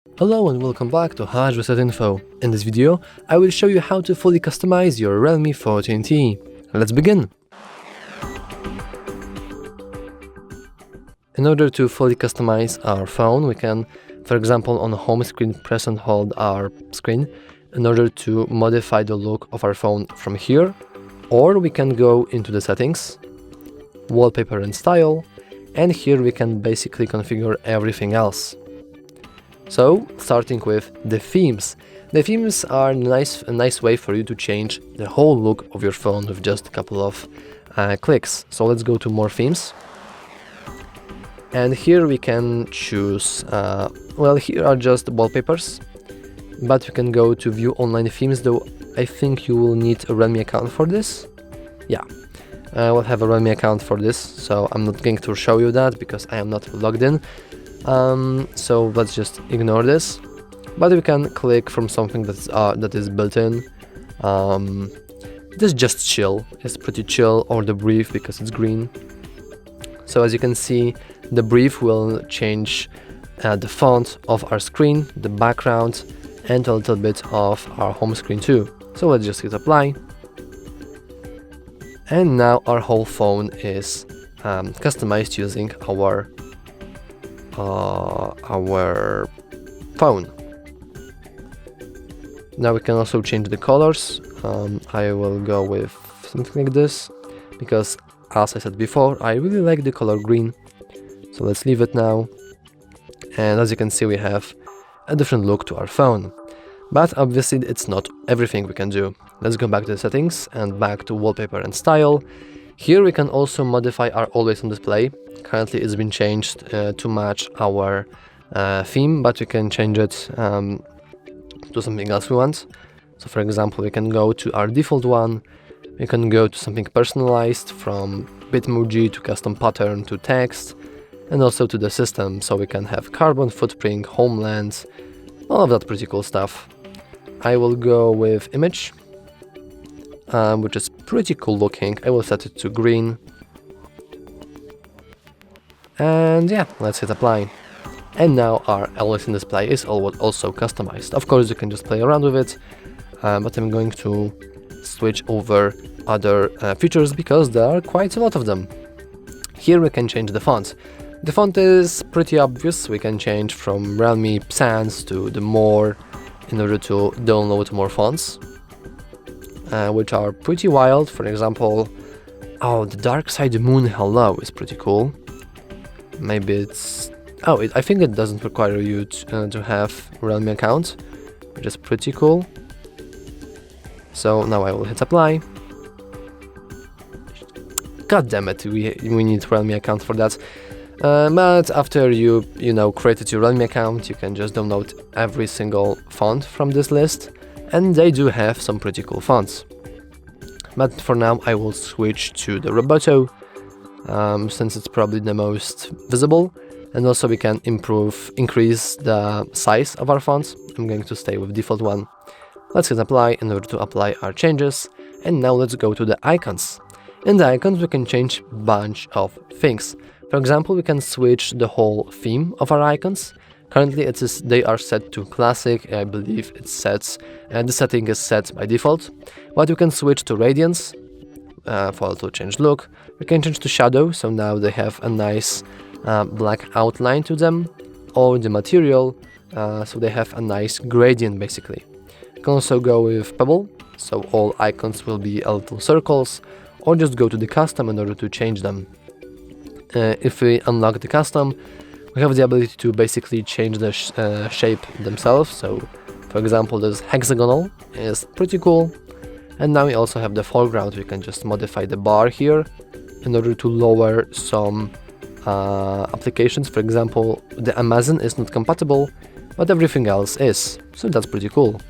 Hello and welcome back to HardReset.Info. In this video, I will show you how to fully customize your Realme 14T. Let's begin! In order to fully customize our phone, we can, for example, on the home screen, press and hold our screen in order to modify the look of our phone from here, or we can go into the settings, wallpaper and style, and here we can basically configure everything else. So, starting with the themes. The themes are a nice way for you to change the whole look of your phone with just a couple of clicks. So let's go to more themes. And here we can choose, here are just wallpapers, but you can go to view online themes, though I think you will need a Realme account for this. Yeah, I will have a Realme account for this, so I'm not going to show you that because I am not logged in. So let's just ignore this, but we can click from something that is built in. This just chill, it's pretty chill, or the brief because it's green. So as you can see, the brief will change the font of our screen, the background, and a little bit of our home screen too. So let's just hit apply. And now our whole phone is customized using our phone. Now we can also change the colors. I will go with something like this because, as I said before, I really like the color green. So let's leave it now. And as you can see, we have a different look to our phone. But obviously it's not everything we can do. Let's go back to the settings and back to wallpaper and style. Here we can also modify our always on display. Currently it's been changed to match our theme, but we can change it to something else we want. So for example, we can go to our default one, we can go to something personalized, from Bitmoji to custom pattern to text, and also to the system, so we can have carbon footprint, homeland, all of that pretty cool stuff. I will go with image, which is pretty cool looking. I will set it to green. And yeah, let's hit apply. And now our always in display is also customized. Of course, you can just play around with it, but I'm going to switch over other features because there are quite a lot of them. Here we can change the font. The font is pretty obvious. We can change from Realme Sans to the More in order to download more fonts, which are pretty wild. For example, the Dark Side Moon Hello is pretty cool. Maybe it's... I think it doesn't require you to have Realme account, which is pretty cool. So now I will hit apply. God damn it, we need Realme account for that. But after you created your Realme account, you can just download every single font from this list, and they do have some pretty cool fonts. But for now I will switch to the Roboto, since it's probably the most visible, and also we can increase the size of our fonts. I'm going to stay with default one. Let's hit apply in order to apply our changes, and now let's go to the icons. In the icons we can change a bunch of things. For example, we can switch the whole theme of our icons. Currently they are set to classic. I believe the setting is set by default, but we can switch to radiance for a little changed look. We can change to shadow, so now they have a nice black outline to them, or the material, so they have a nice gradient basically. You can also go with pebble, so all icons will be little circles, or just go to the custom in order to change them. If we unlock the custom, we have the ability to basically change the shape themselves. So for example, this hexagonal is pretty cool. And now we also have the foreground. We can just modify the bar here in order to lower some applications. For example, the Amazon is not compatible, but everything else is, so that's pretty cool.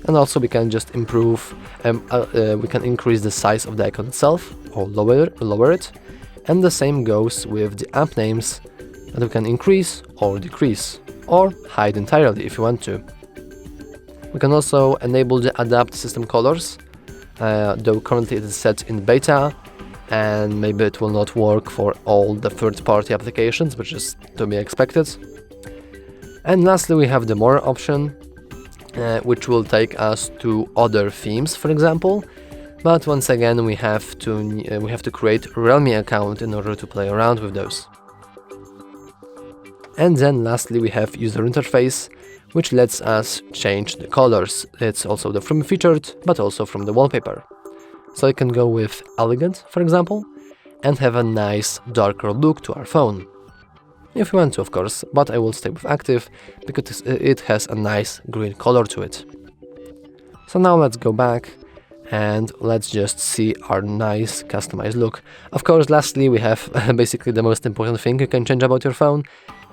And also we can just improve, we can increase the size of the icon itself or lower it, and the same goes with the app names that we can increase or decrease, or hide entirely if you want to. We can also enable the adapt system colors, though currently it is set in beta, and maybe it will not work for all the third-party applications, which is to be expected. And lastly, we have the more option, which will take us to other themes, for example. But once again, we have to create a Realme account in order to play around with those. And then lastly, we have user interface, which lets us change the colors. It's also from featured, but also from the wallpaper. So I can go with elegant, for example, and have a nice darker look to our phone. If you want to, of course, but I will stay with active because it has a nice green color to it. So now let's go back and let's just see our nice customized look. Of course, lastly, we have basically the most important thing you can change about your phone,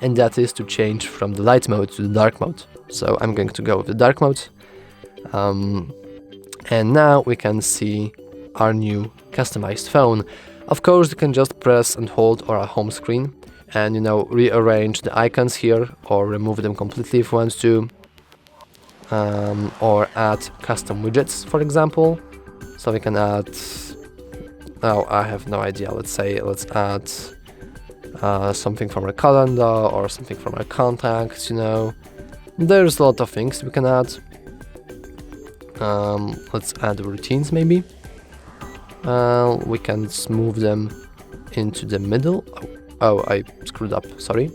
and that is to change from the light mode to the dark mode. So I'm going to go with the dark mode. And now we can see our new customized phone. Of course, you can just press and hold on our home screen and rearrange the icons here or remove them completely if you want to. Or add custom widgets, for example. So we can add, I have no idea, let's add something from our calendar or something from our contacts, There's a lot of things we can add. Let's add routines maybe. We can move them into the middle. Oh, I screwed up, sorry.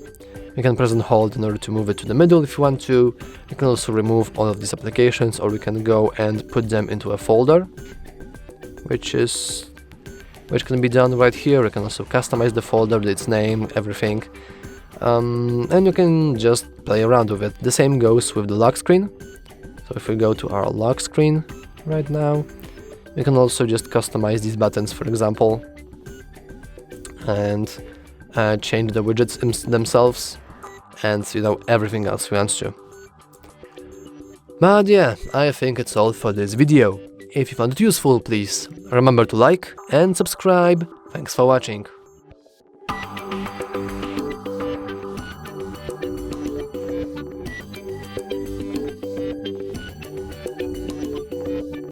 You can press and hold in order to move it to the middle if you want to. You can also remove all of these applications, or we can go and put them into a folder, which can be done right here. You can also customize the folder with its name, everything. And you can just play around with it. The same goes with the lock screen. So if we go to our lock screen right now, we can also just customize these buttons, for example, and change the widgets themselves and everything else we want to. But yeah, I think it's all for this video. If you found it useful, please remember to like and subscribe. Thanks for watching.